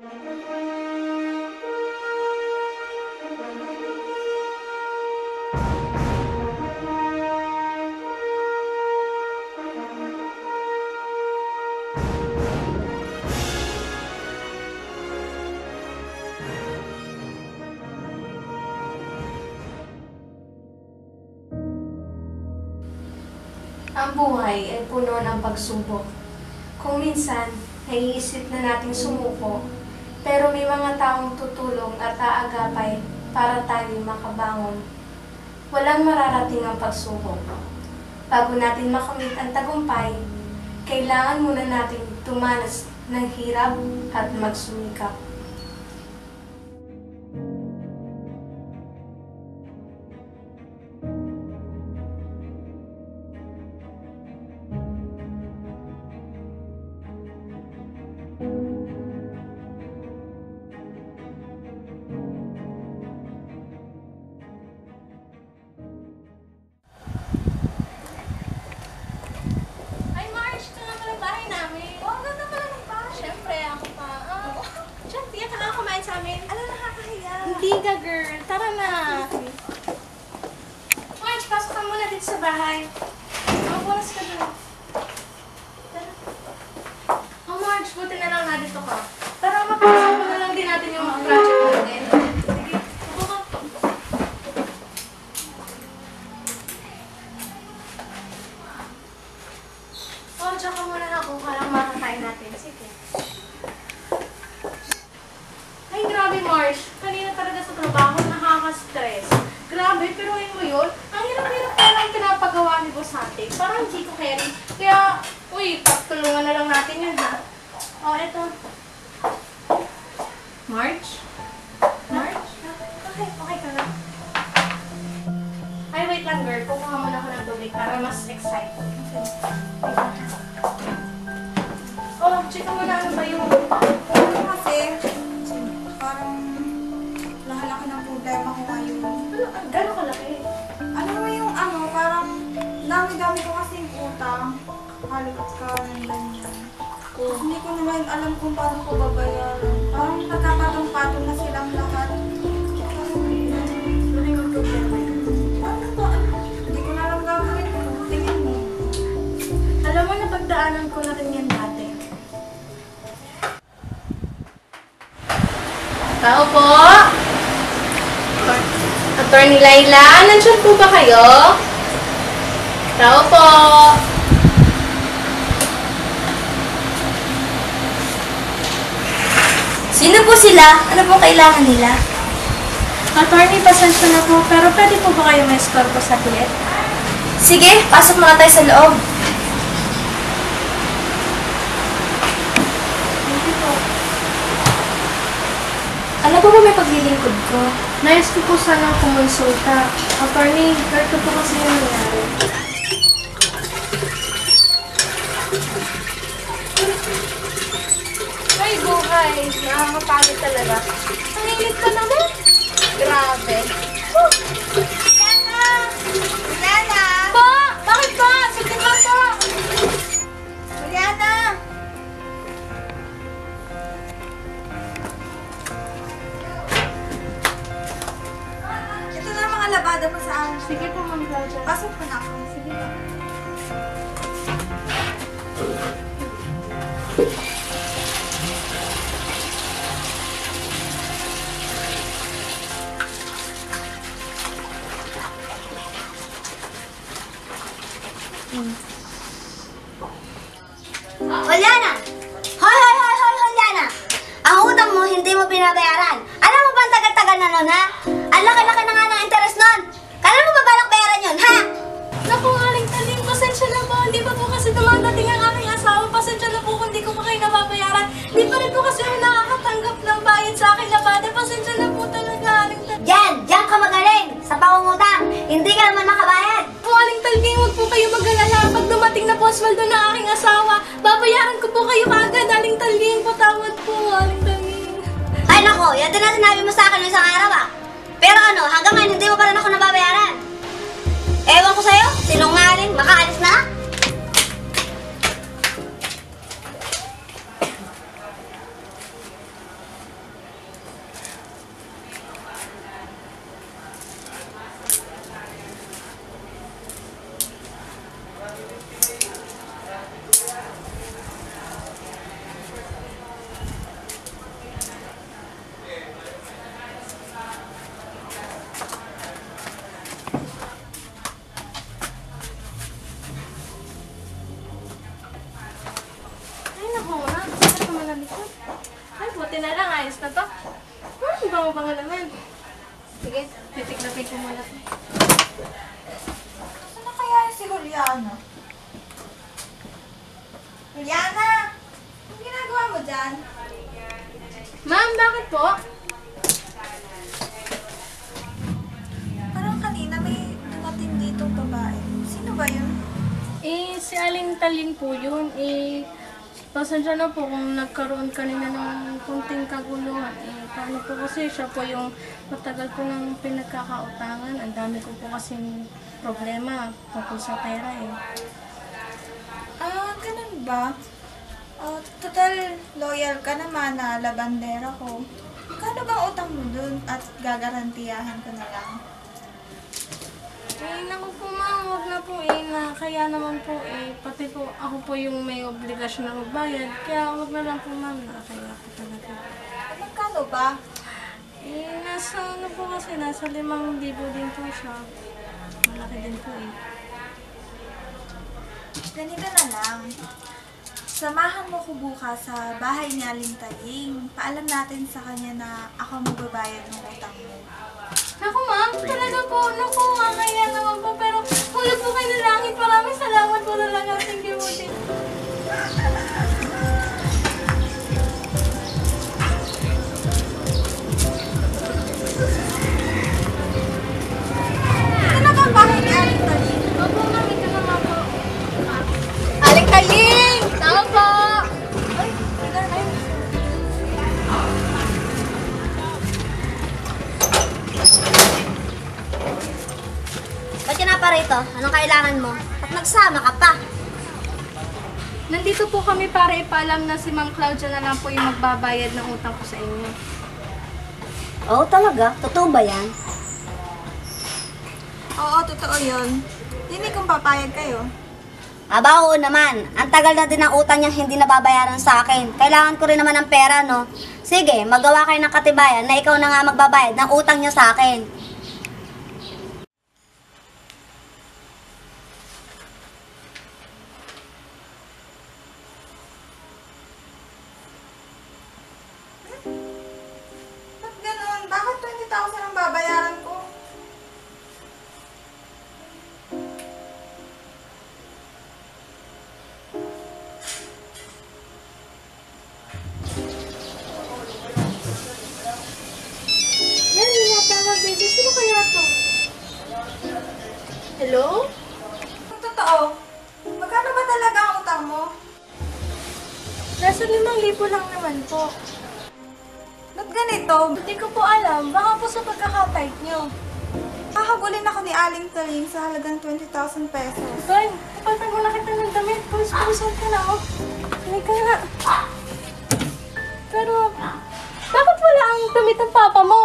Ang buhay ay puno ng pagsubok. Kung minsan, naiisip na nating sumuko, pero may mga taong tutulong at aagapay para tayo makabangon. Walang mararating ang pagsubok. Bago natin makamit ang tagumpay, kailangan muna natin tumanas ng hirap at magsumikap. Hindi ka, girl. Tara na. Marge, pasok ka muna dito sa bahay. Oras ka doon. Tara. Oh, Marge, buti na lang na dito ka. Tara, mapasok mo na lang din natin yung mga project natin. Sige, ako ka. Oh, dyan ka muna na kung kalang makakain natin. Sige. Ay, grabe, Marge. Kanina talaga sa trabaho, nakaka-stress. Grabe, pero yun mo yun, ang hirap-hirap na lang pinapagawa ni Boss Ate. Parang hindi ko carry. Kaya, uy, pagtulungan na lang natin yun, ha? O, eto. Marge? Marge? Okay ka na. Ay, wait lang, girl. Kukuha muna ako ng tubig para mas excited. Oh, check mo na ano ba yung... Kasi, parang nakalaki ng problema ko ngayon. Ano? Gano'n kalaki? Ano mo yung parang dami-dami ko kasing utang. Halos ka ng ganyan. Hindi ko naman alam kung paano ko babayaran. Parang nagkakatong-patong na silang lahat. Ano yung problema yun? Ano ba? Hindi ko na alam gagawin ko. Tingin mo. Alam mo, napagdaanan ko na rin yan dati. Tao po! Attorney Laila, nandiyan po ba kayo? Tao po! Sino po sila? Ano po kailangan nila? Attorney, pasensya na po, pero pwede po ba kayo may score po sa saglit? Sige, pasok muna tayo sa loob. Thank you po. Ano po ba may paglilingkod ko? Nais ko po sanang kumonsulta. Attorney, ganito po kasi yung nangyari. Ay, buhay. Nakakapagod talaga. Ang init ka naman. Grabe. Liana! Liana! Po! Bakit po? Sige ba po? Liana! Ito na mga labada mo sa amin. Sige po, Ma'am Claudia. Pasok ko na ako. Sige po. Juliana! Hoy, Juliana! Ang utang mo, hindi mo pinabayaran. Alam mo ba ang tagal-tagal na nun, ha? Ang laki-laki na nga ng interest nun. Kailan mo ba balak bayaran yun, ha? Naku, Aling Taling, pasensya na po. Hindi pa po kasi dumadating ang aming asawa. Pasensya na po kung hindi ko pa kayo nababayaran. Hindi pa rin po kasi ako nakakatanggap ng bayad sa akin labada. Pasensya na po talaga, Aling Taling. Diyan ka magaling sa pangungutang. Hindi ka naman makabayad. Po, Aling Taling, huwag po kayo mag-alala. Pag dumating na po ang sweldo ng aking asawa, babayaran ko po kayo kaagad, Aling Taling. Patawad po, Aling Taling. Ay nako, yan din na sinabi mo sa akin ng isang araw, ah. Pero ano, hanggang ngayon hindi mo pa rin ako nababayaran. Ewan ko sa'yo, sinungaling, makaalis na. sa likod. Ay, buti na lang. Ayos na to. Bango-bango naman. Sige, titik-lapit ko muna. Saan na kaya si Juliana? Juliana! Anong ginagawa mo dyan? Ma'am, bakit po? Parang kanina may dumating ditong babae. Sino ba yun? Si Aling Talin po yun. Pasensya na po kung nagkaroon kanina ng kunting kaguluhan. Paano po kasi siya po yung matagal ko ng pinagkakautangan. Ang dami ko po kasing problema tungkol sa pera eh. Ah, ganun ba? Total loyal ka naman na labandera ko. Kano bang utang mo dun at gagarantiyahan ko na lang? Naku po ma'am, huwag na po kaya naman po pati po ako po yung may obligasyon na magbayad. Kaya huwag na lang po ma'am, nakakaya po talaga. Magkano ba? Nasa po kasi, nasa 5,000 din po siya. Malaki din po Ganito na lang. Samahan mo ko bukas sa bahay ni Aling Taling. Paalam natin sa kanya na ako magbabayad ng utang mo. Naku ma'am, talaga po, naku, kaya naman po. Pero hulog po kayo ng langit. Maraming salamat po talaga. Thank you po. Ito na ba ang bahay ni Aling Taling? Opo ma'am, ito na nga po. Aling Taling! Tama po! Ay, ay. Ba't ka na pa rito? Anong kailangan mo? At nagsama ka pa? Nandito po kami para ipaalam na si Ma'am Claudia na lang po yung magbabayad ng utang ko sa inyo. Oo talaga? Totoo ba yan? Oo, totoo yun. Hindi kung papayag kayo. Aba, oo naman. Ang tagal na din ng utang niya hindi nababayaran sa akin. Kailangan ko rin naman ng pera, no? Sige, magawa kayo ng katibayan na ikaw na nga magbabayad ng utang niya sa akin. Ba't ganun? Bakit 20,000 ang babayaran ko? Yan, hindi nga tama, baby. Sino kaya to? Hello? Kung totoo, magkano ba talaga ang utang mo? Nasa 5,000 lang naman po. Ba't ganito? Hindi ko po alam. Baka po sa pagkakatype nyo. Kakagulin ako ni Aling Taling sa halagang 20,000 pesos. Boy, kapatid mo na kita ng damit. Pulis-pulisan ka na, oh. Hindi ka nga. Pero, bakit wala ang damit ng papa mo?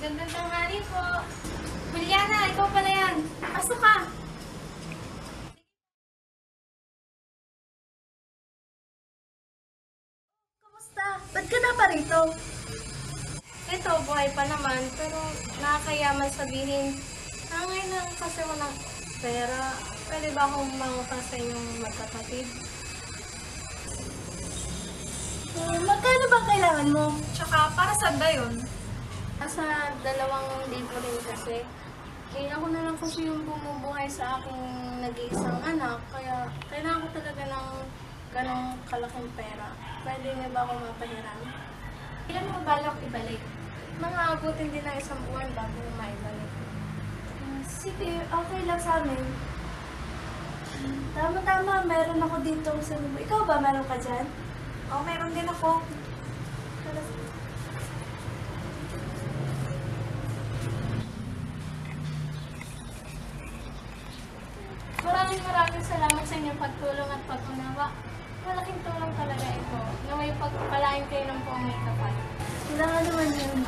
Gandang tanghali po. Juliana, ikaw pala yan. Pasok ka. Kamusta? Ba't ka na pa rito? Ito, buhay pa naman. Pero nakakayaman sabihin, ngayon lang kasi walang pera. Pwede ba akong mangutang sa inyong magkapatid? Magkano ba kailangan mo? Tsaka para saan ba yun? Sa 2,000 rin kasi. Eh, ako na lang kasi yung bumubuhay sa aking nag-iisang anak, kaya kailangan ko talaga ng ganong kalaking pera. Pwede niyo ba ako mapahiram? Ilan mo balak ibalik? Mga abutin din ng isang buwan bago mo maibalik. Sige, okay lang sa amin. Tama-tama, meron ako dito sa lubo. Ikaw ba, meron ka dyan? Oo, meron din ako. Maraming salamat sa inyong pagtulong at pag-unawa. Malaking tulong talaga ito. Naway pagpalain kayo ng buong may kapal. Wala nga naman yun.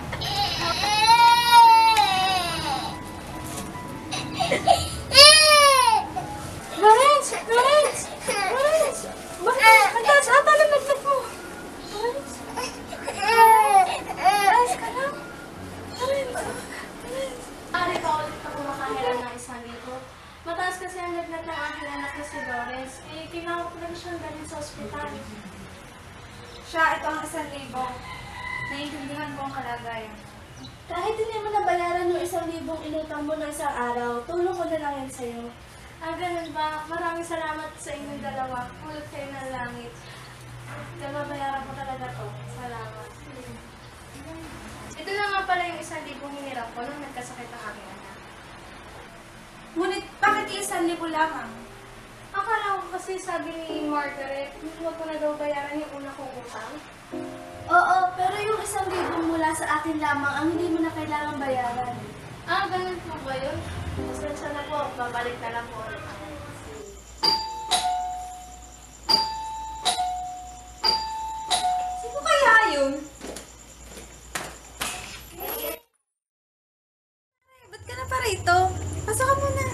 Lawrence! Lawrence! Lawrence! Bakit? Ang taas ata ng naglag mo! Lawrence! Lawrence ka lang! Lawrence! Lawrence! Ari pa ulit ako makahiram ng 1,000. Mataas kasi ang lagnat ng aking anak na si Lawrence. Eh, kailangan ko lang siyang dalhin sa ospital. Siya, ito ang 1,000. Naiintindihan ko ang kalagayan. Kahit hindi mo nabayaran yung 1,000 inutang mo ng isang araw, tulong ko na lang yan sa'yo. Ah, ganun ba? Maraming salamat sa inyong dalawa. Ulot kayo ng langit. Nababayaran ko talaga to. Salamat. Ito na nga pala yung 1,000 hinirap ko nung nagkasakit ang aking anak. Ngunit, bakit 1,000 lamang? Akala ko kasi sabi ni Margaret, huwag ko na daw bayaran yung una kong utang. Oo, pero yung 1,000 mula sa akin lamang ang hindi mo na kailangang bayaran. Ah, ganun po ba yun? Pasensya na po, babalik na lang po ulit ako. Sino kaya yun? Ba't ka na pa rito? Pasok ka muna.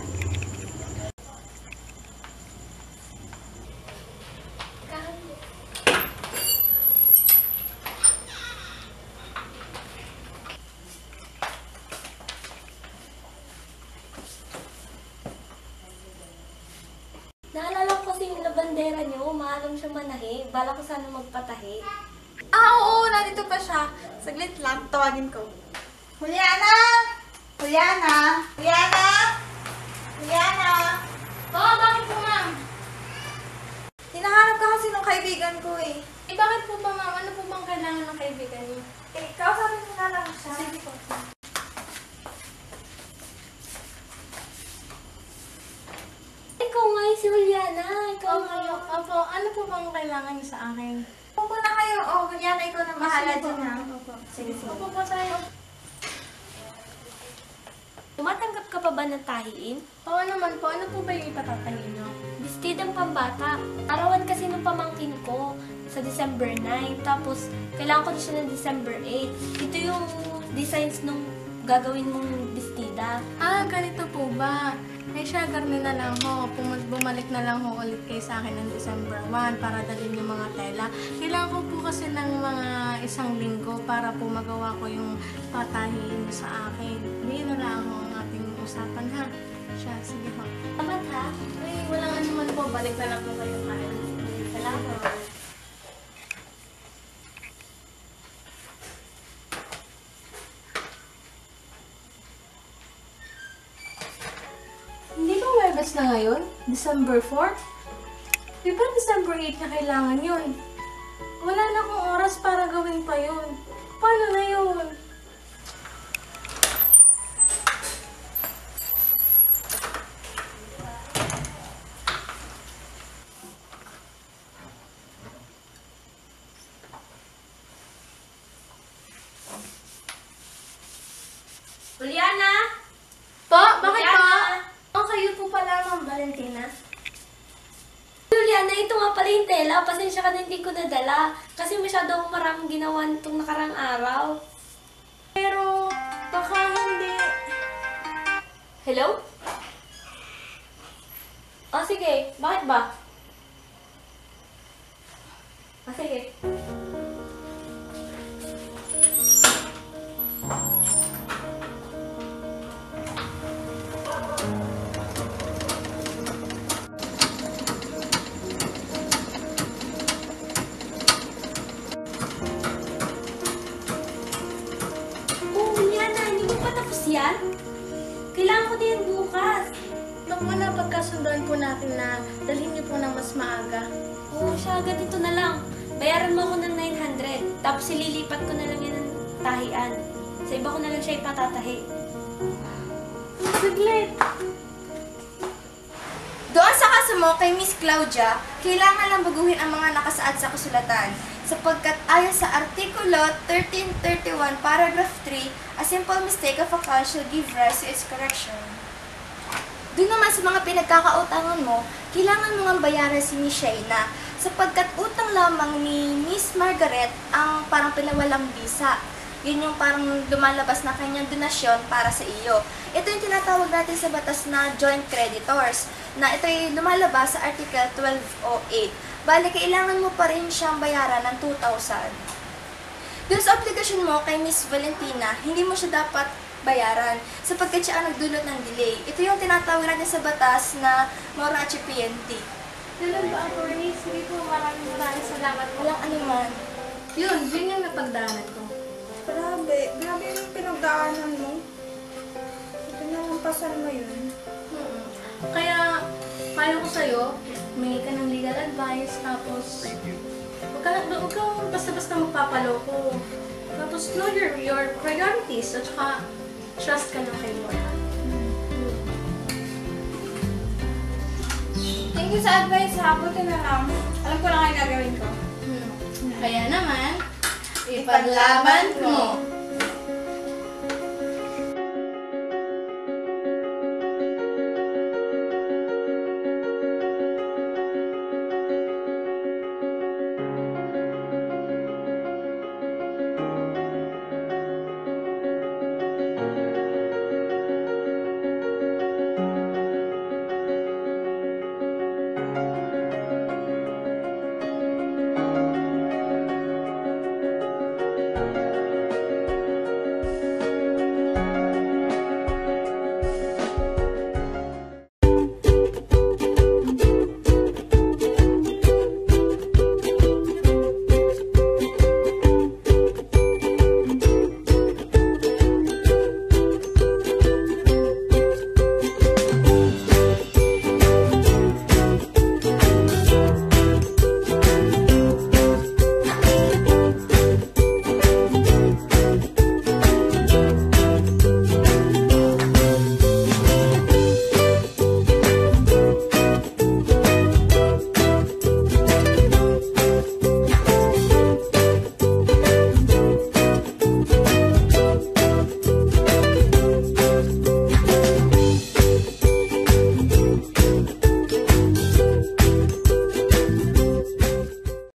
Naalala ko kasi yung labandera niyo, maalam siya manahi. Bala ko sana magpatahi. Oo, nandito pa siya. Saglit lang, tawagin ko. Juliana! Juliana! Juliana! Juliana! Oo, bakit po ma'am? Hinahanap ka kasi ng kaibigan ko eh. Eh, bakit po ba ma'am? Ano po bang kailangan ng kaibigan niyo? Kausapin mo na lang siya. Sige po. Ikaw nga si Juliana. Ikaw nga Opo, yung... opo, ano po bang kailangan niyo sa akin? Pupo na kayo. Oh, Juliana, ikaw na bahala Sige po. dyan ha. Opo. Sige, sige. Opo po tayo. Tumatanggap ka pa ba ng tahiin? Oo naman po, ano po ba yung ipatatahin niyo? Bistidang pambata. Arawan kasi ng pamangkin ko sa December 9. Tapos, kailangan ko na siya ng December 8. Ito yung designs nung gagawin mong bestida. Ah, ganito po ba? Eh siya, garni na lang ho. Bumalik na lang ho ulit kayo sa akin ng December 1 para dalhin yung mga tela. Kailangan ko po kasi ng mga 1 linggo para po magawa ko yung patahin sa akin. Hindi na lang ho ang ating usapan ha. Siya, sige ho. Salamat ha? Ay, walang ano man po. Balik na lang po kayo kain. Salamat. Hindi ba Webes na ngayon? December 4? Di ba December 8 na kailangan yun? Wala na akong oras para gawin pa yun. Paano na yun? Juliana! Po? Bakit po? Juliana! Oh, kayo po pala, Ma'am Valentina. Juliana, ito nga pala yung tela. Pasensya ka na hindi ko nadala. Kasi masyado akong maraming ginawa nitong nakarang araw. Pero, baka hindi. Hello? Oh, sige. Bakit ba? Oh, sige. Oh, Juliana, hindi mo pa tapos yan? Kailangan ko din yan bukas. Naku na, pagkasunduan po natin na dalhin niyo po ng mas maaga. Oo, siya, ganito na lang. Bayaran mo ako ng 900. Tapos ililipat ko na lang yan ng tahian. Sa iba ko na lang siya ipatatahi. Saglit! Doon sa kaso mo kay Miss Claudia, kailangan lang baguhin ang mga nakasaad sa kasulatan. Sapagkat ayon sa Artikulo 1331, Paragraph 3, a simple mistake of account shall give rise to its correction. Doon naman sa mga pinagkakautangan mo, kailangan mo nga bayaran si Miss Shaina sapagkat utang lamang ni Miss Margaret ang parang pinawalang bisa. Yun yung parang lumalabas na kanyang donasyon para sa iyo. Ito yung tinatawag natin sa batas na joint creditors, na ito ay lumalabas sa Article 1208. Bali, kailangan mo pa rin siyang bayaran ng 2,000. Doon sa obligasyon mo kay Miss Valentina, hindi mo siya dapat bayaran sapagkat siya ang nagdulot ng delay. Ito yung tinatawag natin sa batas na Morachi PNT. Ganun ba, attorney? Sige po, maraming salamat po. Walang anuman. Yun yung napagdaanan ko. Grabe yung pinagdaanan mo. Ito na lang pasal mo yun. Kaya, payo ko sa'yo, may ka ng legal advice, tapos huwag kang basta-basta magpapaloko. Tapos know your priorities, at saka trust ka lang kay Lord. Thank you sa advice ha. Buti na lang. Alam ko na kayo gagawin ko. Kaya naman, ipaglaban mo!